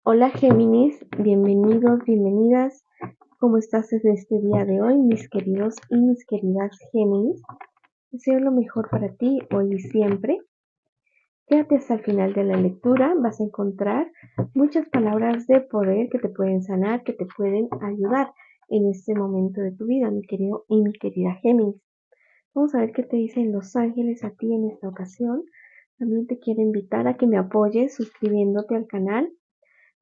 Hola Géminis, bienvenidos, bienvenidas. ¿Cómo estás en este día de hoy, mis queridos y mis queridas Géminis? Deseo lo mejor para ti hoy y siempre. Quédate hasta el final de la lectura, vas a encontrar muchas palabras de poder que te pueden sanar, que te pueden ayudar en este momento de tu vida, mi querido y mi querida Géminis. Vamos a ver qué te dicen los ángeles a ti en esta ocasión. También te quiero invitar a que me apoyes suscribiéndote al canal,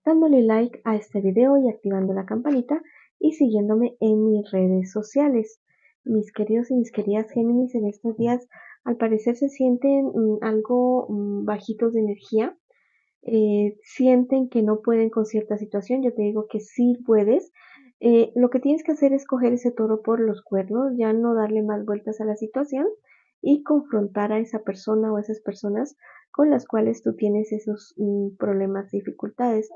dándole like a este video y activando la campanita y siguiéndome en mis redes sociales. Mis queridos y mis queridas Géminis, en estos días al parecer se sienten algo bajitos de energía. Sienten que no pueden con cierta situación. Yo te digo que sí puedes. Lo que tienes que hacer es coger ese toro por los cuernos, ya no darle más vueltas a la situación y confrontar a esa persona o esas personas con las cuales tú tienes esos problemas, dificultades.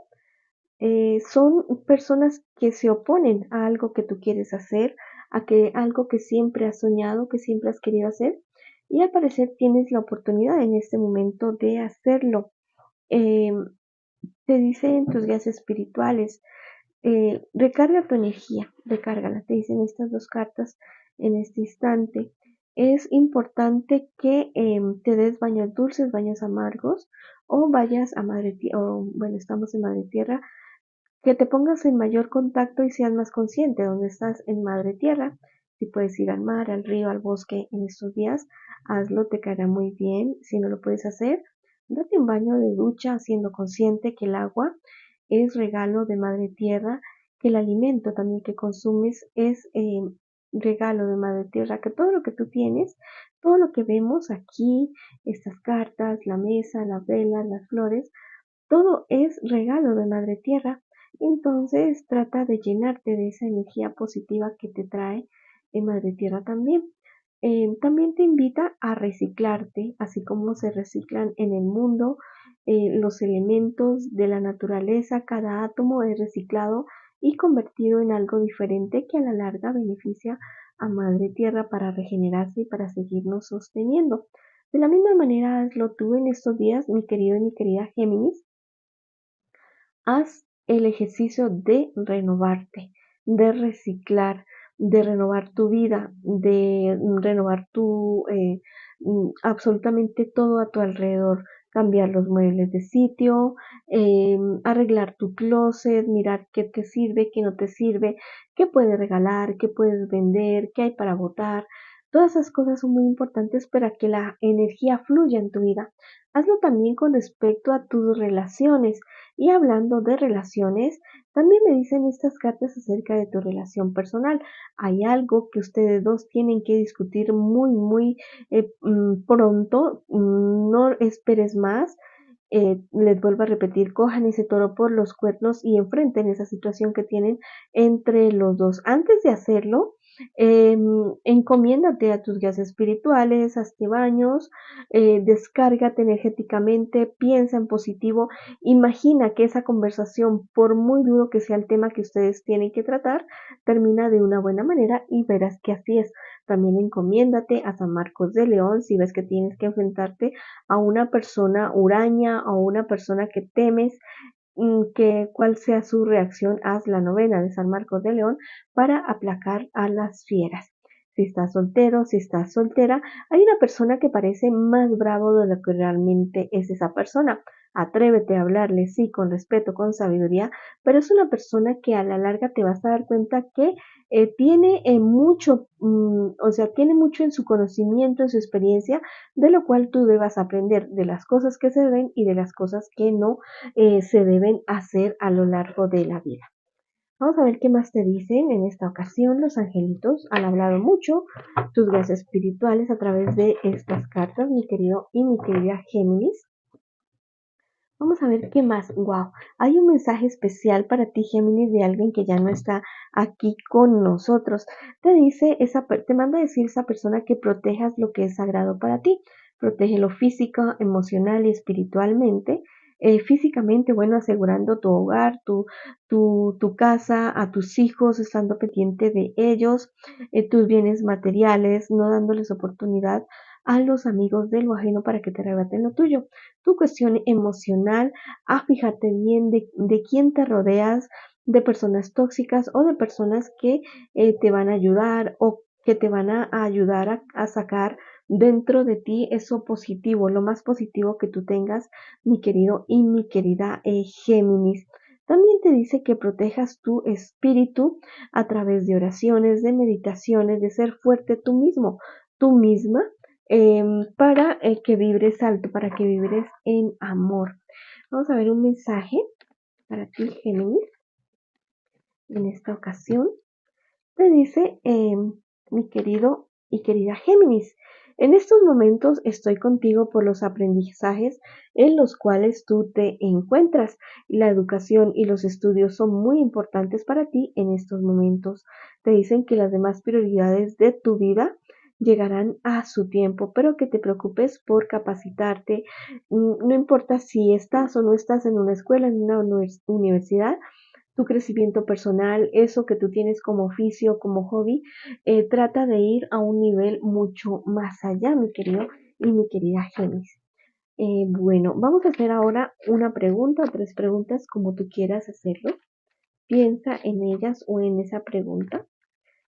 Son personas que se oponen a algo que tú quieres hacer, algo que siempre has soñado, que siempre has querido hacer, y al parecer tienes la oportunidad en este momento de hacerlo. Eh, Te dicen tus guías espirituales, recarga tu energía, recárgala, te dicen estas dos cartas en este instante. Es importante que te des baños dulces, baños amargos, o vayas a Madre Tierra, o bueno, estamos en Madre Tierra, que te pongas en mayor contacto y seas más consciente donde estás en Madre Tierra. Si puedes ir al mar, al río, al bosque en estos días, hazlo, te caerá muy bien. Si no lo puedes hacer, date un baño de ducha siendo consciente que el agua es regalo de Madre Tierra, que el alimento también que consumes es regalo de Madre Tierra, que todo lo que tú tienes, todo lo que vemos aquí, estas cartas, la mesa, las velas, las flores, todo es regalo de Madre Tierra. Entonces trata de llenarte de esa energía positiva que te trae en Madre Tierra también. También te invita a reciclarte, así como se reciclan en el mundo los elementos de la naturaleza. Cada átomo es reciclado y convertido en algo diferente que a la larga beneficia a Madre Tierra para regenerarse y para seguirnos sosteniendo. De la misma manera, hazlo tú en estos días, mi querido y mi querida Géminis. Haz el ejercicio de renovarte, de reciclar, de renovar tu vida, de renovar absolutamente todo a tu alrededor, cambiar los muebles de sitio, arreglar tu closet, mirar qué te sirve, qué no te sirve, qué puedes regalar, qué puedes vender, qué hay para botar. Todas esas cosas son muy importantes para que la energía fluya en tu vida. Hazlo también con respecto a tus relaciones. Y hablando de relaciones, también me dicen estas cartas acerca de tu relación personal. Hay algo que ustedes dos tienen que discutir muy pronto. No esperes más. Les vuelvo a repetir, cojan ese toro por los cuernos y enfrenten esa situación que tienen entre los dos. Antes de hacerlo, encomiéndate a tus guías espirituales, hazte baños, descárgate energéticamente, piensa en positivo. Imagina que esa conversación, por muy duro que sea el tema que ustedes tienen que tratar, termina de una buena manera y verás que así es. También encomiéndate a San Marcos de León si ves que tienes que enfrentarte a una persona huraña o una persona que temes, que cuál sea su reacción. Haz la novena de San Marcos de León para aplacar a las fieras. Si estás soltero, si estás soltera, hay una persona que parece más bravo de lo que realmente es esa persona. Atrévete a hablarle, sí, con respeto, con sabiduría, pero es una persona que a la larga te vas a dar cuenta que tiene mucho, o sea, tiene mucho en su conocimiento, en su experiencia, de lo cual tú debas aprender de las cosas que se deben y de las cosas que no se deben hacer a lo largo de la vida. Vamos a ver qué más te dicen en esta ocasión. Los angelitos han hablado mucho, tus guías espirituales a través de estas cartas, mi querido y mi querida Géminis. Vamos a ver qué más. Wow, hay un mensaje especial para ti, Géminis, de alguien que ya no está aquí con nosotros. Te dice te manda a decir esa persona que protejas lo que es sagrado para ti. Protege lo físico, emocional y espiritualmente. Físicamente, bueno, asegurando tu hogar, tu casa, a tus hijos, estando pendiente de ellos, tus bienes materiales, no dándoles oportunidad a los amigos de lo ajeno para que te arrebaten lo tuyo. Tu cuestión emocional, a fijarte bien de quién te rodeas, de personas tóxicas o de personas que te van a ayudar o que te van a ayudar a sacar dentro de ti eso positivo, lo más positivo que tú tengas, mi querido y mi querida Géminis. También te dice que protejas tu espíritu a través de oraciones, de meditaciones, de ser fuerte tú mismo, tú misma, para que vibres alto, para que vibres en amor. Vamos a ver un mensaje para ti, Géminis, en esta ocasión. Te dice, mi querido y querida Géminis, en estos momentos estoy contigo por los aprendizajes en los cuales tú te encuentras. La educación y los estudios son muy importantes para ti en estos momentos. Te dicen que las demás prioridades de tu vida llegarán a su tiempo, pero que te preocupes por capacitarte. No importa si estás o no estás en una escuela, en una universidad, tu crecimiento personal, eso que tú tienes como oficio, como hobby, trata de ir a un nivel mucho más allá, mi querido y mi querida Géminis. Bueno, vamos a hacer ahora una pregunta o tres preguntas como tú quieras hacerlo. Piensa en ellas o en esa pregunta.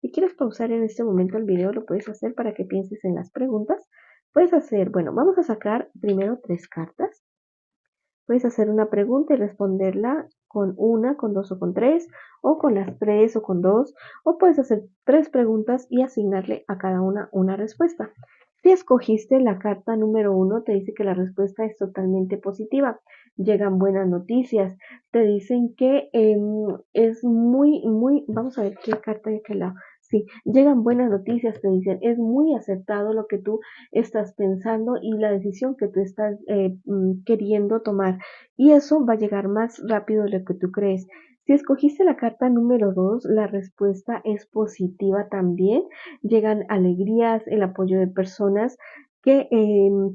Si quieres pausar en este momento el video, lo puedes hacer para que pienses en las preguntas. Puedes hacer, bueno, vamos a sacar primero tres cartas. Puedes hacer una pregunta y responderla con una, con dos o con tres, o con las tres o con dos, o puedes hacer tres preguntas y asignarle a cada una respuesta. Si escogiste la carta número 1, te dice que la respuesta es totalmente positiva. Llegan buenas noticias. Te dicen que es muy, vamos a ver qué carta hay que la. Sí, llegan buenas noticias, te dicen, es muy acertado lo que tú estás pensando y la decisión que tú estás queriendo tomar. Y eso va a llegar más rápido de lo que tú crees. Si escogiste la carta número 2, la respuesta es positiva también. Llegan alegrías, el apoyo de personas que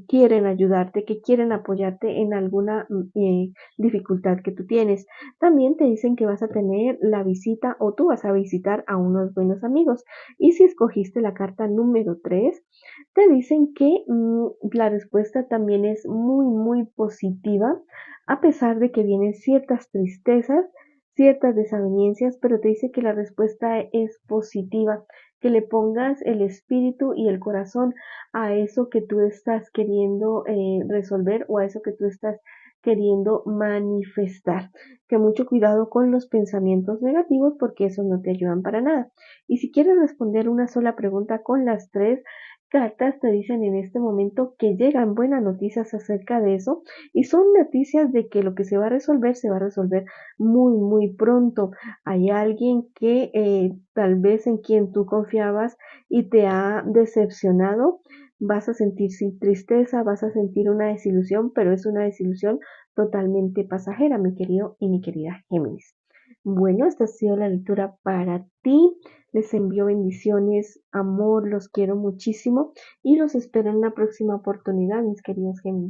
quieren ayudarte, que quieren apoyarte en alguna dificultad que tú tienes. También te dicen que vas a tener la visita o tú vas a visitar a unos buenos amigos. Y si escogiste la carta número 3, te dicen que la respuesta también es muy positiva, a pesar de que vienen ciertas tristezas, ciertas desavenencias, pero te dice que la respuesta es positiva, que le pongas el espíritu y el corazón a eso que tú estás queriendo resolver o a eso que tú estás queriendo manifestar. Que mucho cuidado con los pensamientos negativos porque esos no te ayudan para nada. Y si quieres responder una sola pregunta con las tres cartas, te dicen en este momento que llegan buenas noticias acerca de eso y son noticias de que lo que se va a resolver muy pronto. Hay alguien que tal vez en quien tú confiabas y te ha decepcionado. Vas a sentir tristeza, vas a sentir una desilusión, pero es una desilusión totalmente pasajera, mi querido y mi querida Géminis. Bueno, esta ha sido la lectura para ti. Les envío bendiciones, amor, los quiero muchísimo y los espero en una próxima oportunidad, mis queridos Géminis.